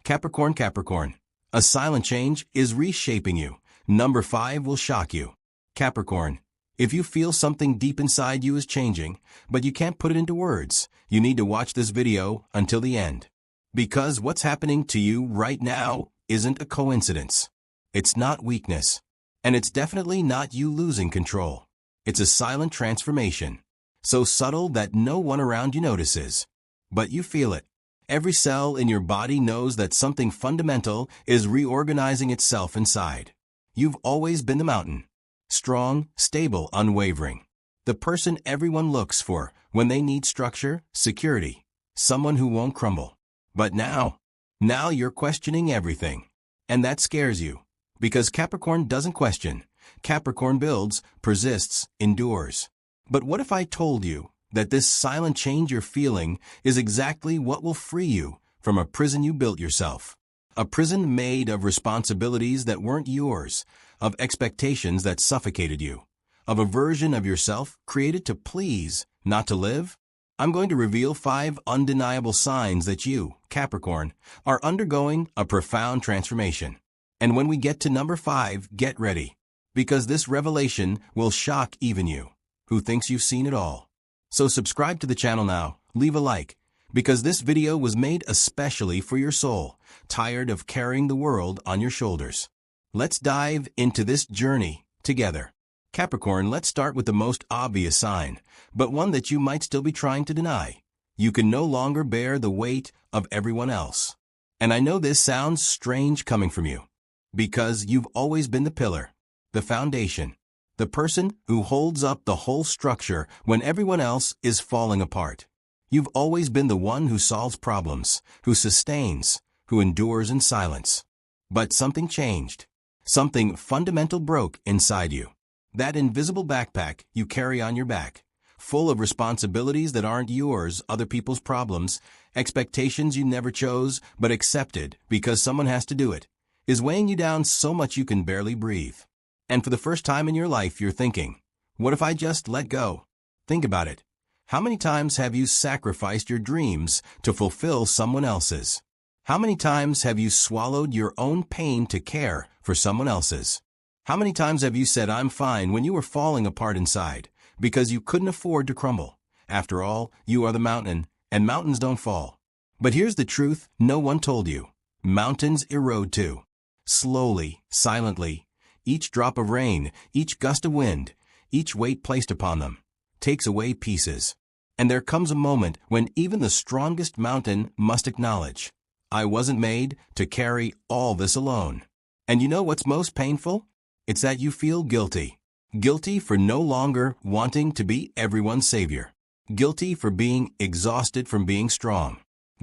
Capricorn, Capricorn. A silent change is reshaping you. Number 5 will shock you. Capricorn. If you feel something deep inside you is changing, but you can't put it into words, you need to watch this video until the end. Because what's happening to you right now isn't a coincidence. It's not weakness. And it's definitely not you losing control. It's a silent transformation. So subtle that no one around you notices. But you feel it. Every cell in your body knows that something fundamental is reorganizing itself inside. You've always been the mountain. Strong, stable, unwavering. The person everyone looks for when they need structure, security. Someone who won't crumble. But now you're questioning everything. And that scares you. Because Capricorn doesn't question. Capricorn builds, persists, endures. But what if I told you that this silent change you're feeling is exactly what will free you from a prison you built yourself? A prison made of responsibilities that weren't yours, of expectations that suffocated you, of a version of yourself created to please, not to live? I'm going to reveal 5 undeniable signs that you, Capricorn, are undergoing a profound transformation. And when we get to number 5, get ready. Because this revelation will shock even you, who thinks you've seen it all. So subscribe to the channel now, leave a like, because this video was made especially for your soul, tired of carrying the world on your shoulders. Let's dive into this journey together. Capricorn, let's start with the most obvious sign, but one that you might still be trying to deny. You can no longer bear the weight of everyone else. And I know this sounds strange coming from you, because you've always been the pillar, the foundation, the person who holds up the whole structure when everyone else is falling apart. You've always been the one who solves problems, who sustains, who endures in silence. But something changed. Something fundamental broke inside you. That invisible backpack you carry on your back, full of responsibilities that aren't yours, other people's problems, expectations you never chose but accepted because someone has to do it, is weighing you down so much you can barely breathe. And for the first time in your life, you're thinking, what if I just let go? Think about it. How many times have you sacrificed your dreams to fulfill someone else's? How many times have you swallowed your own pain to care for someone else's? How many times have you said, I'm fine, when you were falling apart inside, because you couldn't afford to crumble? After all, you are the mountain, and mountains don't fall. But here's the truth no one told you. Mountains erode too. Slowly, silently. Each drop of rain, each gust of wind, each weight placed upon them, takes away pieces. And there comes a moment when even the strongest mountain must acknowledge, I wasn't made to carry all this alone. And you know what's most painful? It's that you feel guilty. Guilty for no longer wanting to be everyone's savior. Guilty for being exhausted from being strong.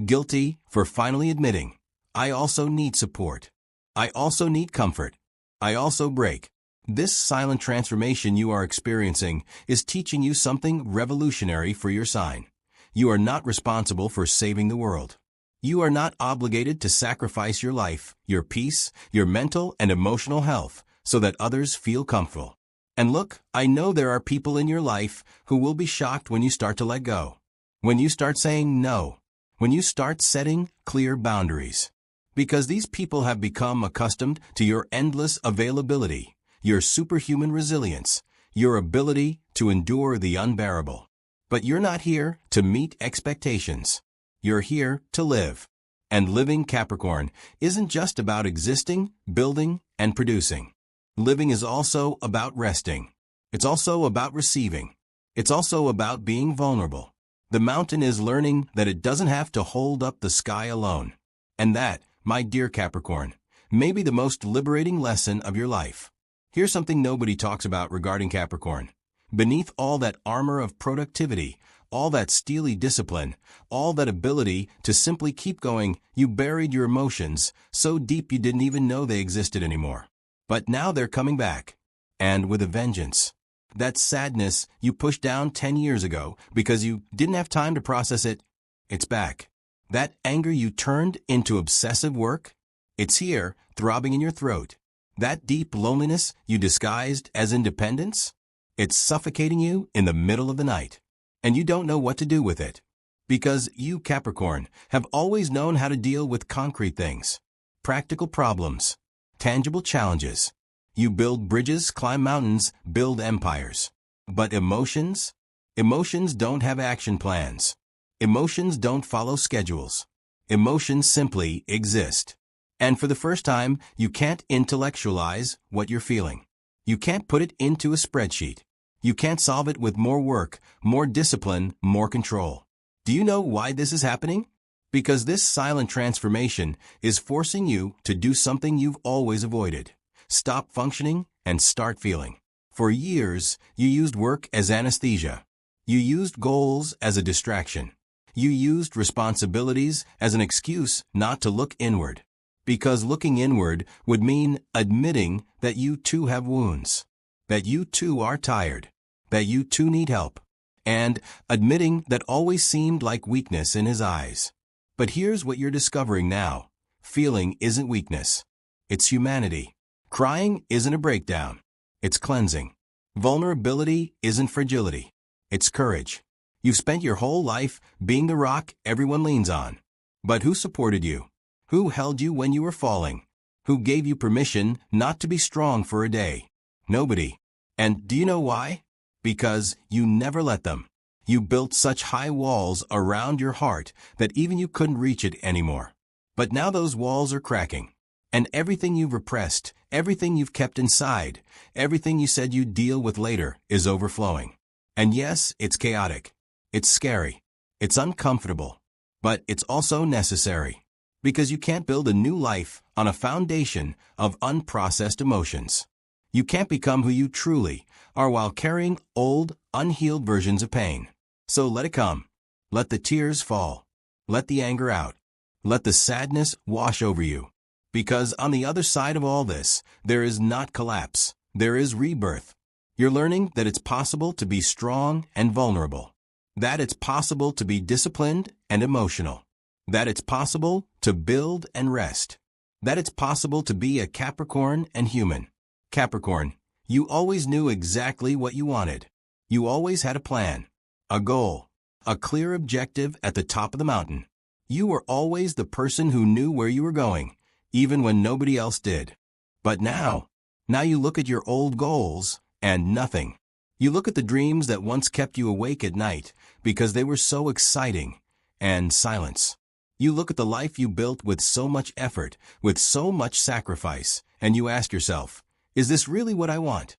Guilty for finally admitting, I also need support. I also need comfort. I also break. This silent transformation you are experiencing is teaching you something revolutionary for your sign. You are not responsible for saving the world. You are not obligated to sacrifice your life, your peace, your mental and emotional health, so that others feel comfortable. And look, I know there are people in your life who will be shocked when you start to let go. When you start saying no. When you start setting clear boundaries. Because these people have become accustomed to your endless availability, your superhuman resilience, your ability to endure the unbearable. But you're not here to meet expectations. You're here to live. And living, Capricorn, isn't just about existing, building, and producing. Living is also about resting. It's also about receiving. It's also about being vulnerable. The mountain is learning that it doesn't have to hold up the sky alone. And that, my dear Capricorn, may be the most liberating lesson of your life. Here's something nobody talks about regarding Capricorn. Beneath all that armor of productivity, all that steely discipline, all that ability to simply keep going, you buried your emotions so deep you didn't even know they existed anymore. But now they're coming back. And with a vengeance. That sadness you pushed down 10 years ago because you didn't have time to process it, it's back. That anger you turned into obsessive work, it's here, throbbing in your throat. That deep loneliness you disguised as independence, it's suffocating you in the middle of the night. And you don't know what to do with it. Because you, Capricorn, have always known how to deal with concrete things, practical problems, tangible challenges. You build bridges, climb mountains, build empires. But emotions? Emotions don't have action plans. Emotions don't follow schedules. Emotions simply exist. And for the first time, you can't intellectualize what you're feeling. You can't put it into a spreadsheet. You can't solve it with more work, more discipline, more control. Do you know why this is happening? Because this silent transformation is forcing you to do something you've always avoided. Stop functioning and start feeling. For years, you used work as anesthesia. You used goals as a distraction. You used responsibilities as an excuse not to look inward. Because looking inward would mean admitting that you too have wounds, that you too are tired, that you too need help, and admitting that always seemed like weakness in his eyes. But here's what you're discovering now. Feeling isn't weakness. It's humanity. Crying isn't a breakdown. It's cleansing. Vulnerability isn't fragility. It's courage. You've spent your whole life being the rock everyone leans on. But who supported you? Who held you when you were falling? Who gave you permission not to be strong for a day? Nobody. And do you know why? Because you never let them. You built such high walls around your heart that even you couldn't reach it anymore. But now those walls are cracking. And everything you've repressed, everything you've kept inside, everything you said you'd deal with later is overflowing. And yes, it's chaotic. It's scary. It's uncomfortable. But it's also necessary. Because you can't build a new life on a foundation of unprocessed emotions. You can't become who you truly are while carrying old, unhealed versions of pain. So let it come. Let the tears fall. Let the anger out. Let the sadness wash over you. Because on the other side of all this, there is not collapse. There is rebirth. You're learning that it's possible to be strong and vulnerable. That it's possible to be disciplined and emotional. That it's possible to build and rest. That it's possible to be a Capricorn and human. Capricorn, you always knew exactly what you wanted. You always had a plan, a goal, a clear objective at the top of the mountain. You were always the person who knew where you were going, even when nobody else did. But now you look at your old goals and nothing. You look at the dreams that once kept you awake at night because they were so exciting, and silence. You look at the life you built with so much effort, with so much sacrifice, and you ask yourself, is this really what I want?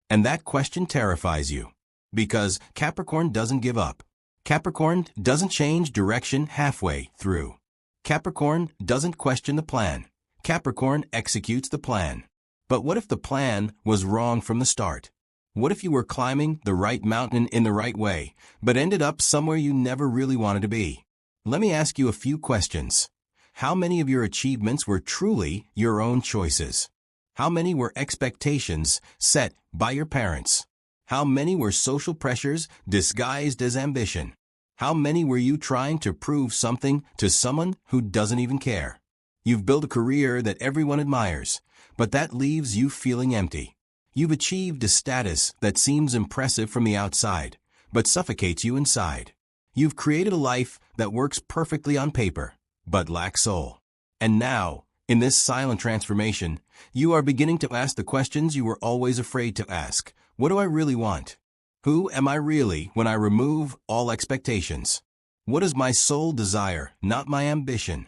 And that question terrifies you. Because Capricorn doesn't give up. Capricorn doesn't change direction halfway through. Capricorn doesn't question the plan. Capricorn executes the plan. But what if the plan was wrong from the start? What if you were climbing the right mountain in the right way, but ended up somewhere you never really wanted to be? Let me ask you a few questions. How many of your achievements were truly your own choices? How many were expectations set by your parents? How many were social pressures disguised as ambition? How many were you trying to prove something to someone who doesn't even care? You've built a career that everyone admires, but that leaves you feeling empty. You've achieved a status that seems impressive from the outside, but suffocates you inside. You've created a life that works perfectly on paper, but lacks soul. And now, in this silent transformation, you are beginning to ask the questions you were always afraid to ask. What do I really want? Who am I really when I remove all expectations? What does my soul desire, not my ambition?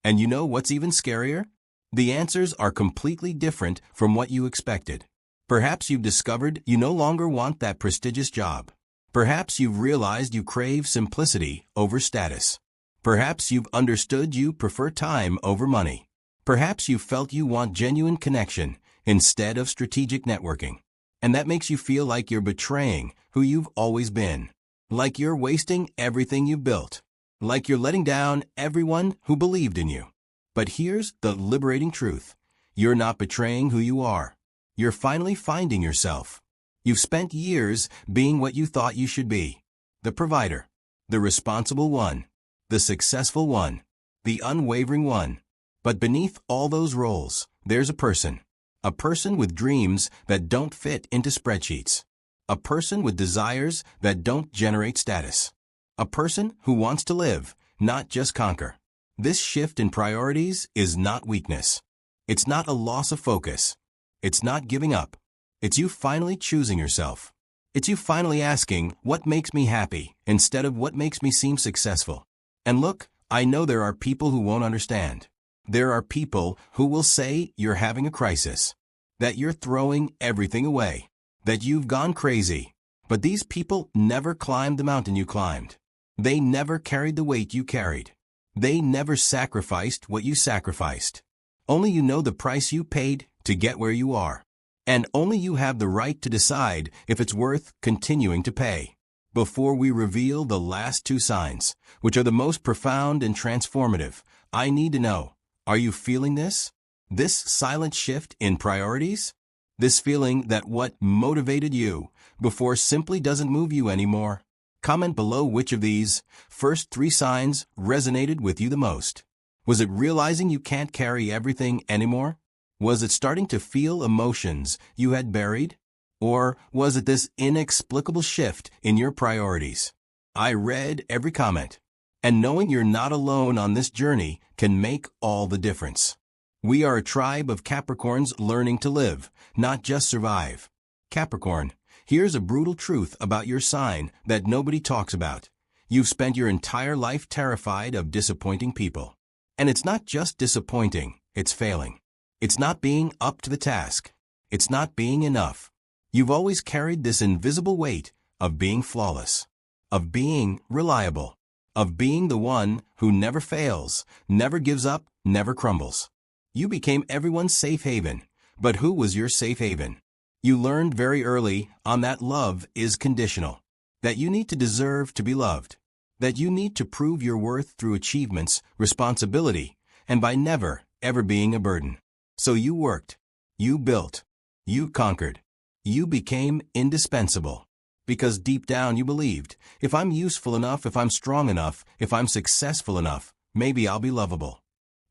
And you know what's even scarier? The answers are completely different from what you expected. Perhaps you've discovered you no longer want that prestigious job. Perhaps you've realized you crave simplicity over status. Perhaps you've understood you prefer time over money. Perhaps you felt you want genuine connection instead of strategic networking. And that makes you feel like you're betraying who you've always been. Like you're wasting everything you've built. Like you're letting down everyone who believed in you. But here's the liberating truth. You're not betraying who you are. You're finally finding yourself. You've spent years being what you thought you should be. The provider. The responsible one. The successful one. The unwavering one. But beneath all those roles, there's a person. A person with dreams that don't fit into spreadsheets. A person with desires that don't generate status. A person who wants to live, not just conquer. This shift in priorities is not weakness. It's not a loss of focus. It's not giving up. It's you finally choosing yourself. It's you finally asking, what makes me happy, instead of what makes me seem successful. And look, I know there are people who won't understand. There are people who will say you're having a crisis, that you're throwing everything away, that you've gone crazy. But these people never climbed the mountain you climbed. They never carried the weight you carried. They never sacrificed what you sacrificed. Only you know the price you paid to get where you are. And only you have the right to decide if it's worth continuing to pay. Before we reveal the last two signs, which are the most profound and transformative, I need to know, are you feeling this? This silent shift in priorities? This feeling that what motivated you before simply doesn't move you anymore? Comment below which of these first three signs resonated with you the most. Was it realizing you can't carry everything anymore? Was it starting to feel emotions you had buried? Or was it this inexplicable shift in your priorities? I read every comment, and knowing you're not alone on this journey can make all the difference. We are a tribe of Capricorns learning to live, not just survive. Capricorn, here's a brutal truth about your sign that nobody talks about. You've spent your entire life terrified of disappointing people. And it's not just disappointing, it's failing. It's not being up to the task. It's not being enough. You've always carried this invisible weight of being flawless, of being reliable, of being the one who never fails, never gives up, never crumbles. You became everyone's safe haven, but who was your safe haven? You learned very early on that love is conditional, that you need to deserve to be loved, that you need to prove your worth through achievements, responsibility, and by never, ever being a burden. So you worked, you built, you conquered, you became indispensable. Because deep down you believed, if I'm useful enough, if I'm strong enough, if I'm successful enough, maybe I'll be lovable.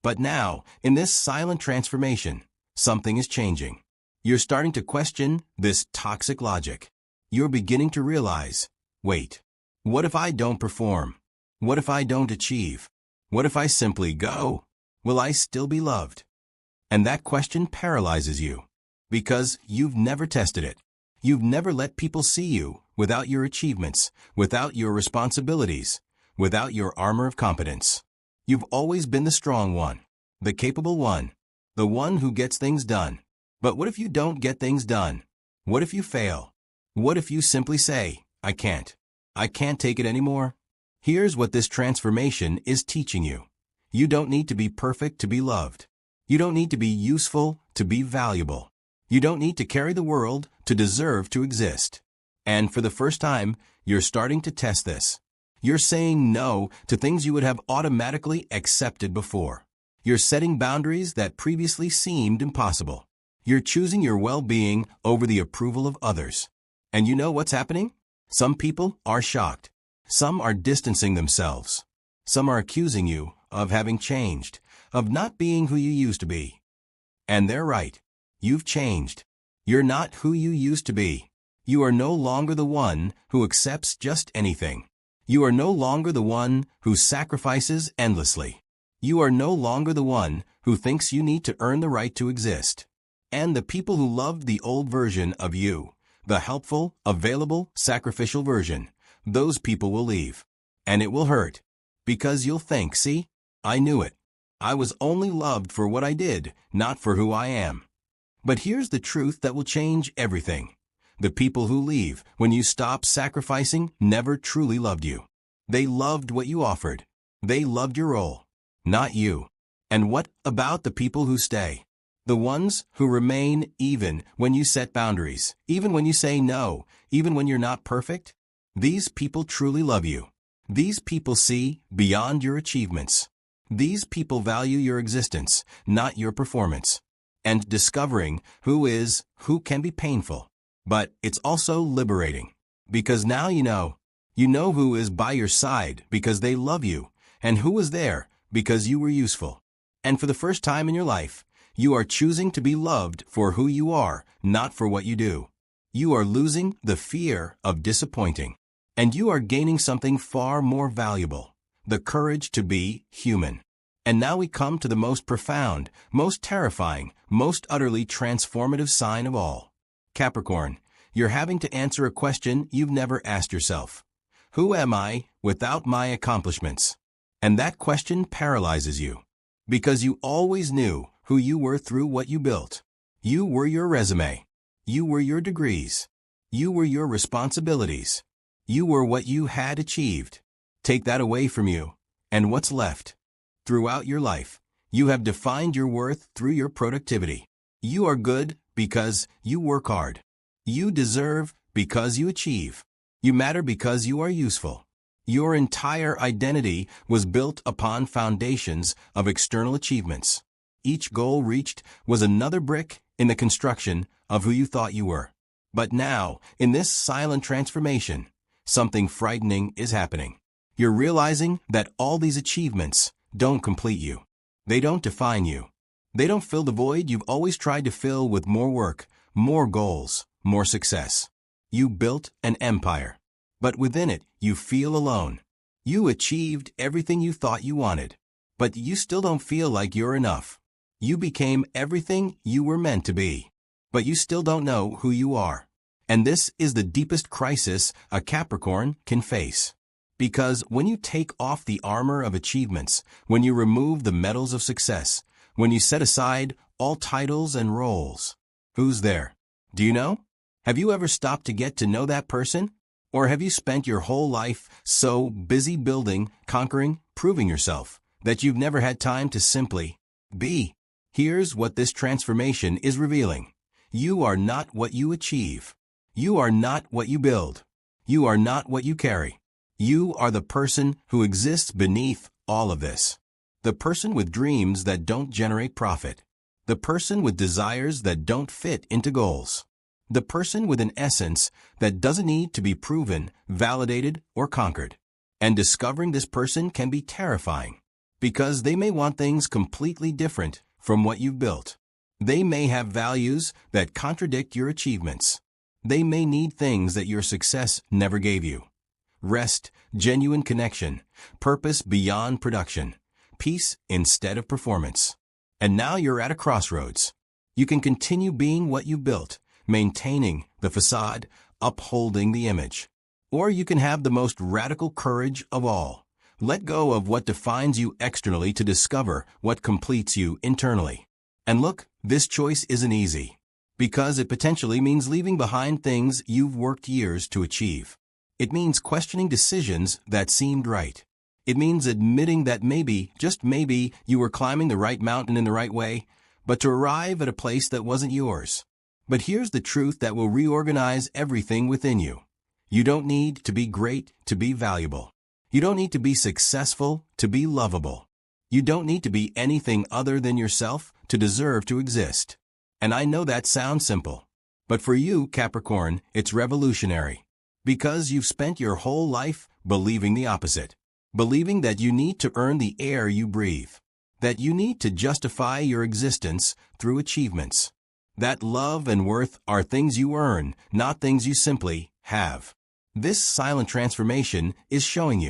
But now, in this silent transformation, something is changing. You're starting to question this toxic logic. You're beginning to realize, wait, what if I don't perform? What if I don't achieve? What if I simply go? Will I still be loved? And that question paralyzes you, because you've never tested it. You've never let people see you without your achievements, without your responsibilities, without your armor of competence. You've always been the strong one, the capable one, the one who gets things done. But what if you don't get things done? What if you fail? What if you simply say, I can't take it anymore? Here's what this transformation is teaching you. You don't need to be perfect to be loved. You don't need to be useful to be valuable. You don't need to carry the world to deserve to exist. And for the first time, you're starting to test this. You're saying no to things you would have automatically accepted before. You're setting boundaries that previously seemed impossible. You're choosing your well-being over the approval of others. And you know what's happening? Some people are shocked. Some are distancing themselves. Some are accusing you of having changed, of not being who you used to be. And they're right. You've changed. You're not who you used to be. You are no longer the one who accepts just anything. You are no longer the one who sacrifices endlessly. You are no longer the one who thinks you need to earn the right to exist. And the people who loved the old version of you, the helpful, available, sacrificial version, those people will leave. And it will hurt. Because you'll think, see, I knew it. I was only loved for what I did, not for who I am. But here's the truth that will change everything. The people who leave when you stop sacrificing never truly loved you. They loved what you offered. They loved your role, not you. And what about the people who stay? The ones who remain even when you set boundaries, even when you say no, even when you're not perfect? These people truly love you. These people see beyond your achievements. These people value your existence, not your performance. And discovering who can be painful. But it's also liberating. Because now you know who is by your side because they love you, and who was there because you were useful. And for the first time in your life, you are choosing to be loved for who you are, not for what you do. You are losing the fear of disappointing. And you are gaining something far more valuable, the courage to be human. And now we come to the most profound, most terrifying, most utterly transformative sign of all. Capricorn, you're having to answer a question you've never asked yourself. Who am I without my accomplishments? And that question paralyzes you. Because you always knew who you were through what you built. You were your resume. You were your degrees. You were your responsibilities. You were what you had achieved. Take that away from you, and what's left? Throughout your life, you have defined your worth through your productivity. You are good because you work hard. You deserve because you achieve. You matter because you are useful. Your entire identity was built upon foundations of external achievements. Each goal reached was another brick in the construction of who you thought you were. But now, in this silent transformation, something frightening is happening. You're realizing that all these achievements don't complete you. They don't define you. They don't fill the void you've always tried to fill with more work, more goals, more success. You built an empire. But within it, you feel alone. You achieved everything you thought you wanted. But you still don't feel like you're enough. You became everything you were meant to be. But you still don't know who you are. And this is the deepest crisis a Capricorn can face. Because when you take off the armor of achievements, when you remove the medals of success, when you set aside all titles and roles, who's there? Do you know? Have you ever stopped to get to know that person? Or have you spent your whole life so busy building, conquering, proving yourself, that you've never had time to simply be? Here's what this transformation is revealing. You are not what you achieve. You are not what you build. You are not what you carry. You are the person who exists beneath all of this. The person with dreams that don't generate profit. The person with desires that don't fit into goals. The person with an essence that doesn't need to be proven, validated, or conquered. And discovering this person can be terrifying, because they may want things completely different from what you've built. They may have values that contradict your achievements. They may need things that your success never gave you. Rest, genuine connection, purpose beyond production, peace instead of performance. And now you're at a crossroads. You can continue being what you built, maintaining the facade, upholding the image. Or you can have the most radical courage of all. Let go of what defines you externally to discover what completes you internally. And look, this choice isn't easy, because it potentially means leaving behind things you've worked years to achieve. It means questioning decisions that seemed right. It means admitting that maybe, just maybe, you were climbing the right mountain in the right way, but to arrive at a place that wasn't yours. But here's the truth that will reorganize everything within you. You don't need to be great to be valuable. You don't need to be successful to be lovable. You don't need to be anything other than yourself to deserve to exist. And I know that sounds simple. But for you, Capricorn, it's revolutionary. Because you've spent your whole life believing the opposite. Believing that you need to earn the air you breathe. That you need to justify your existence through achievements. That love and worth are things you earn, not things you simply have. This silent transformation is showing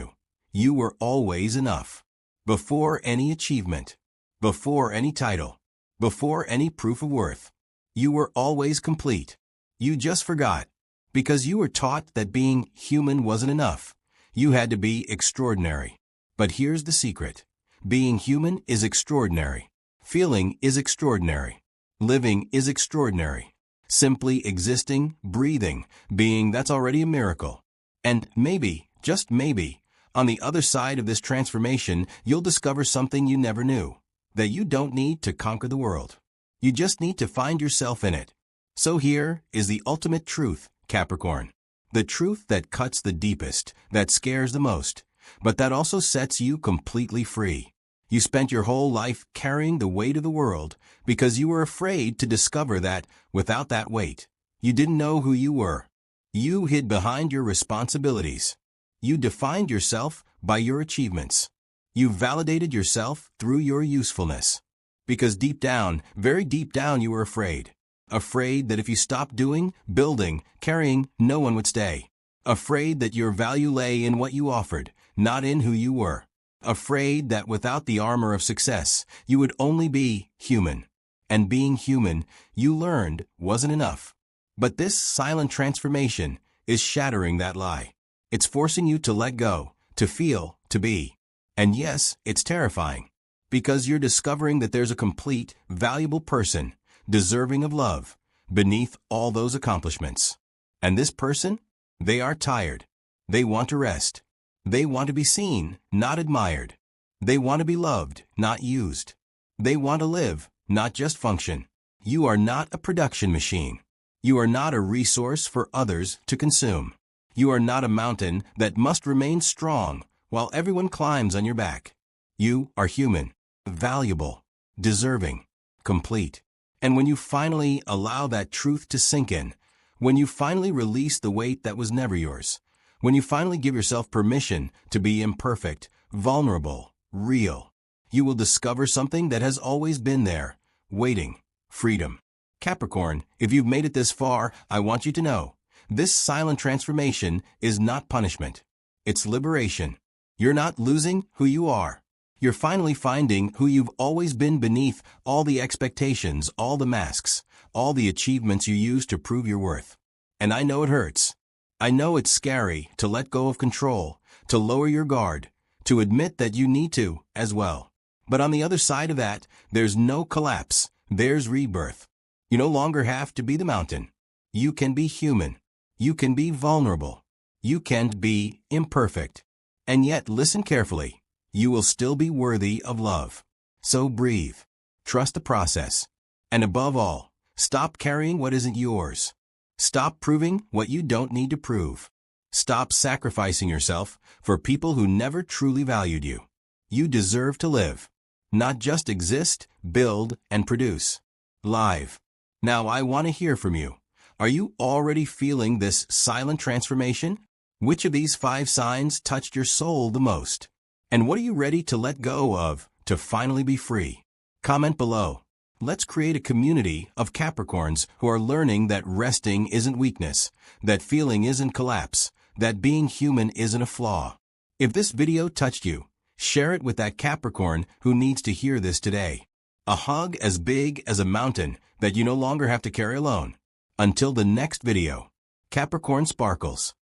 you were always enough. Before any achievement. Before any title. Before any proof of worth. You were always complete. You just forgot. Because you were taught that being human wasn't enough. You had to be extraordinary. But here's the secret. Being human is extraordinary. Feeling is extraordinary. Living is extraordinary. Simply existing, breathing, being, that's already a miracle. And maybe, just maybe, on the other side of this transformation, you'll discover something you never knew. That you don't need to conquer the world. You just need to find yourself in it. So here is the ultimate truth, Capricorn. The truth that cuts the deepest, that scares the most, but that also sets you completely free. You spent your whole life carrying the weight of the world because you were afraid to discover that, without that weight, you didn't know who you were. You hid behind your responsibilities. You defined yourself by your achievements. You validated yourself through your usefulness. Because deep down, very deep down, you were afraid. Afraid that if you stopped doing, building, carrying, no one would stay. Afraid that your value lay in what you offered, not in who you were. Afraid that without the armor of success, you would only be human. And being human, you learned, wasn't enough. But this silent transformation is shattering that lie. It's forcing you to let go, to feel, to be. And yes, it's terrifying. Because you're discovering that there's a complete, valuable person, deserving of love, beneath all those accomplishments. And this person? They are tired. They want to rest. They want to be seen, not admired. They want to be loved, not used. They want to live, not just function. You are not a production machine. You are not a resource for others to consume. You are not a mountain that must remain strong while everyone climbs on your back. You are human, valuable, deserving, complete. And when you finally allow that truth to sink in, when you finally release the weight that was never yours, when you finally give yourself permission to be imperfect, vulnerable, real, you will discover something that has always been there, waiting: freedom. Capricorn, if you've made it this far, I want you to know, this silent transformation is not punishment. It's liberation. You're not losing who you are. You're finally finding who you've always been beneath all the expectations, all the masks, all the achievements you used to prove your worth. And I know it hurts. I know it's scary to let go of control, to lower your guard, to admit that you need to as well. But on the other side of that, there's no collapse. There's rebirth. You no longer have to be the mountain. You can be human. You can be vulnerable. You can be imperfect. And yet, listen carefully. You will still be worthy of love. So breathe. Trust the process. And above all, stop carrying what isn't yours. Stop proving what you don't need to prove. Stop sacrificing yourself for people who never truly valued you. You deserve to live. Not just exist, build, and produce. Live. Now I want to hear from you. Are you already feeling this silent transformation? Which of these 5 signs touched your soul the most? And what are you ready to let go of to finally be free? Comment below. Let's create a community of Capricorns who are learning that resting isn't weakness, that feeling isn't collapse, that being human isn't a flaw. If this video touched you, share it with that Capricorn who needs to hear this today. A hug as big as a mountain that you no longer have to carry alone. Until the next video, Capricorn sparkles.